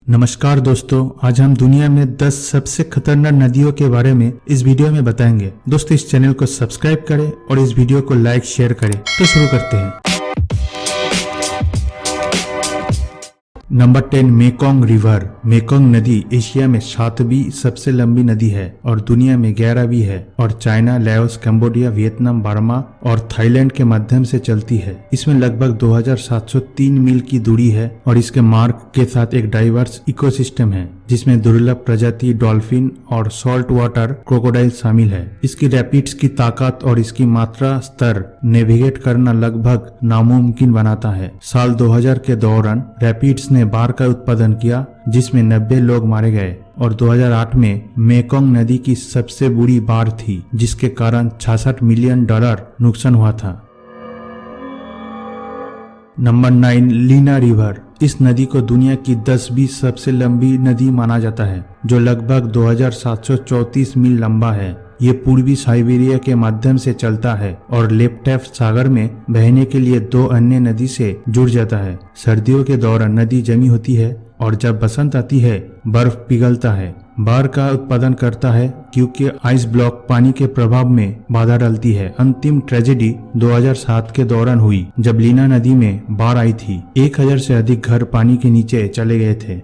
नमस्कार दोस्तों, आज हम दुनिया में 10 सबसे खतरनाक नदियों के बारे में इस वीडियो में बताएंगे। दोस्तों, इस चैनल को सब्सक्राइब करें और इस वीडियो को लाइक शेयर करें। तो शुरू करते हैं। Number 10, Mekong river. मेकोंग नदी एशिया में 7वीं सबसे लंबी नदी है और दुनिया में 11वीं है और China, Laos, Cambodia, Vietnam, Burma और थाईलैंड के माध्यम से चलती है। इसमें लगभग 2703 मील की दूरी है और इसके मार्ग के साथ एक डाइवर्स इकोसिस्टम है जिसमें दुर्लभ प्रजाति डॉल्फिन और सॉल्ट वाटर क्रोकोडाइल शामिल है। इसकी रैपिड्स की ताकत और इसकी मात्रा स्तर नेविगेट करना लगभग नामुमकिन बनाता है। साल 2000 के दौरान रैपिड्स ने बाढ़ का उत्पादन किया जिसमें 90 लोग मारे गए और 2008 में मेकोंग नदी की सबसे बुरी बाढ़ थी जिसके कारण $66 मिलियन नुकसान हुआ था। Number 9, Lena river. इस नदी को दुनिया की 10वीं सबसे लंबी नदी माना जाता है जो लगभग 2734 मील लंबा है। ये पूर्वी साइबेरिया के माध्यम से चलता है और लेप्टेव सागर में बहने के लिए 2 अन्य नदी से जुड़ जाता है। सर्दियों के दौरान नदी जमी होती है और जब बसंत आती है बर्फ पिघलता है। बाढ़ का उत्पादन करता है क्योंकि आइस ब्लॉक पानी के प्रभाव में बाधा डालती है। अंतिम ट्रेजेडी 2007 के दौरान हुई जब लीना नदी में बाढ़ आई थी। 1000 से अधिक घर पानी के नीचे चले गए थे।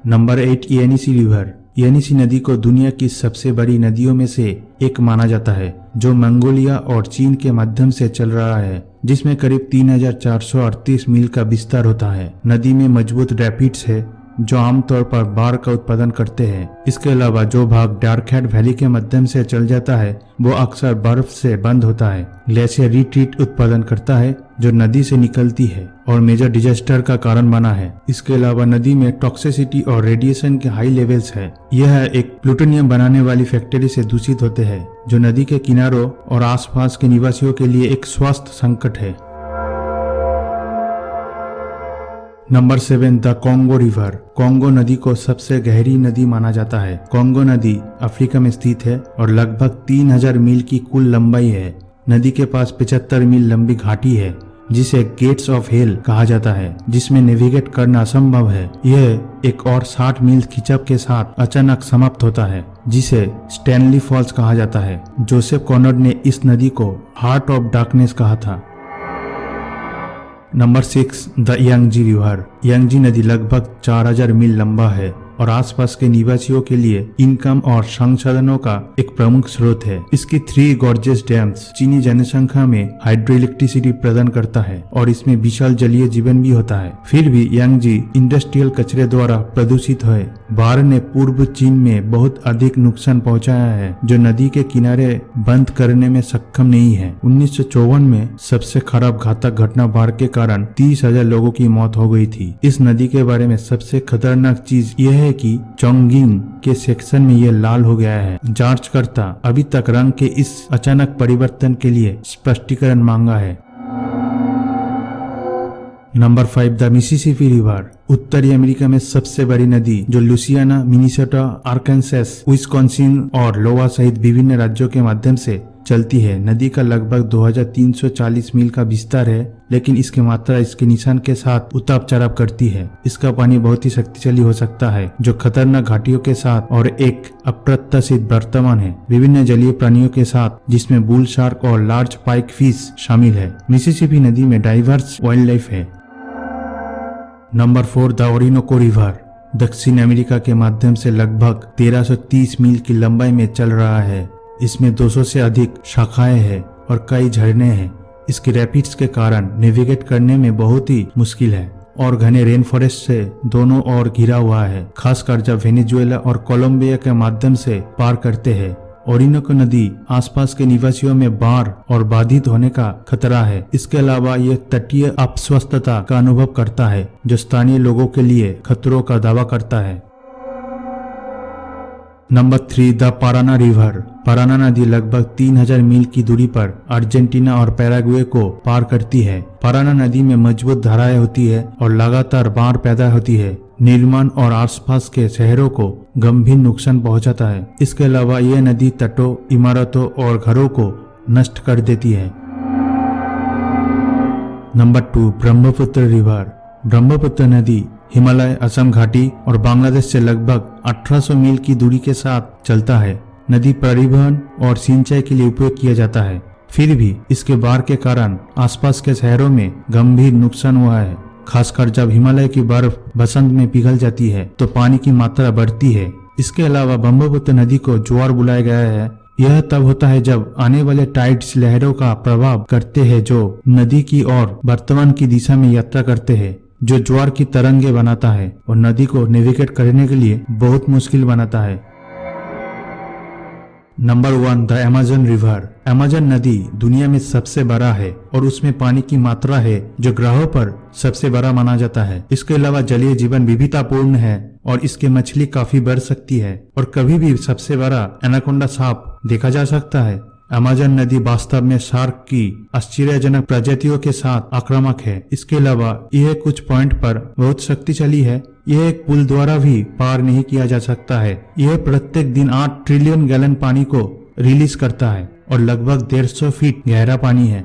Number 8, Yenisei river. येनिसी नदी को दुनिया की सबसे बड़ी नदियों में से एक माना जाता है जो मंगोलिया और चीन के माध्यम से चल रहा है जिसमें करीब 3438 मील का विस्तार होता है। नदी में मजबूत रैपिड्स है जो आमतौर पर बाढ़ का उत्पादन करते हैं। इसके अलावा जो भाग डार्कहेड वैली के माध्यम से चल जाता है वो अक्सर बर्फ से बंद होता है। ग्लेशियर रिट्रीट उत्पादन करता है जो नदी से निकलती है और मेजर डिजास्टर का कारण बना है। इसके अलावा नदी में टॉक्सिसिटी और रेडिएशन के हाई लेवल्स है। यह एक प्लूटोनियम बनाने वाली फैक्ट्री से दूषित होते हैं जो नदी के किनारों और आसपास के निवासियों के लिए एक स्वास्थ्य संकट है। Number 7, the Congo river. Congo नदी को सबसे गहरी नदी माना जाता है। कॉन्गो नदी अफ्रीका में स्थित है और लगभग 3000 मील की कुल लंबाई है। नदी के पास 75 मील लंबी घाटी है जिसे गेट्स ऑफ हेल कहा जाता है जिसमें नेविगेट करना असंभव है। यह एक और 60 मील खिंचाव के साथ अचानक समाप्त होता है जिसे स्टैनली फॉल्स कहा जाता है। जोसेफ कॉनॉर्ड ने इस नदी को हार्ट ऑफ डार्कनेस कहा था। Number 6, the Yangtze river. Yangtze नदी लगभग 4000 मील लंबा है और आसपास के निवासियों के लिए इनकम और संसाधनों का एक प्रमुख स्रोत है। इसकी 3 गॉर्जियस डैम्स चीनी जनसंख्या में हाइड्रो इलेक्ट्रिसिटी प्रदान करता है और इसमें विशाल जलीय जीवन भी होता है। फिर भी यांगजी इंडस्ट्रियल कचरे द्वारा प्रदूषित है। बाढ़ ने पूर्व चीन में बहुत अधिक नुकसान पहुंचाया है जो नदी के किनारे बंद करने में सक्षम नहीं है। 1954 में सबसे खराब घातक घटना बाढ़ के कारण 30,000 लोगों की मौत हो गई थी। इस नदी के बारे में सबसे खतरनाक चीज यह है कि चोंगगिंग के सेक्शन में यह लाल हो गया है। जांचकर्ता अभी तक रंग के इस अचानक परिवर्तन के लिए स्पष्टीकरण मांगा है। Number 5, the Mississippi river. उत्तरी अमेरिका में सबसे बड़ी नदी जो लुसियाना, मिनेसोटा, आर्कांसास, विस्कॉन्सिन और लोवा सहित विभिन्न राज्यों के माध्यम से चलती है। नदी का लगभग 2340 मील का विस्तार है लेकिन इसकी मात्रा इसके निशान के साथ उतार चढ़ाव करती है। इसका पानी बहुत ही शक्तिशाली हो सकता है जो खतरनाक घाटियों के साथ और एक अप्रत्याशित वर्तमान है विभिन्न जलीय प्राणियों के साथ जिसमें बुल शार्क और लार्ज पाइक फिश शामिल है। मिसिसिपी नदी में डाइवर्स वाइल्ड लाइफ है। Number 4, the Orinoco river. दक्षिण अमेरिका के माध्यम से लगभग 1330 मील की लंबाई में चल रहा है। इसमें 200 से अधिक शाखाएं हैं और कई झरने हैं। इसकी रैपिड्स के कारण नेविगेट करने में बहुत ही मुश्किल है और घने रेन फॉरेस्ट से दोनों ओर घिरा हुआ है, खासकर जब वेनेजुएला और कोलंबिया के माध्यम से पार करते हैं। ओरिनोको नदी आसपास के निवासियों में बाढ़ और बाधित होने का खतरा है। इसके अलावा यह तटीय अस्वस्थता का अनुभव करता है जो स्थानीय लोगों के लिए खतरों का दावा करता है। Number 3, the Parana river. Parana नदी लगभग 3000 मील की दूरी पर अर्जेंटीना और पैराग्वे को पार करती है। पाराना नदी में मजबूत धाराएं होती है और लगातार बाढ़ पैदा होती है। निर्माण और आसपास के शहरों को गंभीर नुकसान पहुंचाता है। इसके अलावा यह नदी तटों, इमारतों और घरों को नष्ट कर देती है। Number 2, Brahmaputra river. ब्रह्मपुत्र नदी हिमालय, असम घाटी और बांग्लादेश से लगभग 1800 मील की दूरी के साथ चलता है। नदी परिवहन और सिंचाई के लिए उपयोग किया जाता है। फिर भी इसके बाढ़ के कारण आसपास के शहरों में गंभीर नुकसान हुआ है। खासकर जब हिमालय की बर्फ बसंत में पिघल जाती है तो पानी की मात्रा बढ़ती है। इसके अलावा ब्रह्मपुत्र नदी को ज्वार बुलाया गया है। यह तब होता है जब आने वाले टाइड्स लहरों का प्रभाव करते हैं जो नदी की ओर वर्तमान की दिशा में यात्रा करते हैं, जो ज्वार की तरंगे बनाता है और नदी को नेविगेट करने के लिए बहुत मुश्किल बनाता है। Number 1, the Amazon river. Amazon नदी दुनिया में सबसे बड़ा है और उसमें पानी की मात्रा है जो ग्रहों पर सबसे बड़ा माना जाता है। इसके अलावा जलीय जीवन विविधतापूर्ण है और इसकी मछली काफी बढ़ सकती है और कभी भी सबसे बड़ा एनाकोंडा सांप देखा जा सकता है। अमेज़न नदी वास्तव में शार्क की आश्चर्यजनक प्रजातियों के साथ आक्रामक है। इसके अलावा यह कुछ पॉइंट पर बहुत शक्तिशाली है। यह एक पुल द्वारा भी पार नहीं किया जा सकता है। यह प्रत्येक दिन 8 ट्रिलियन गैलन पानी को रिलीज करता है और लगभग 150 फीट गहरा पानी है।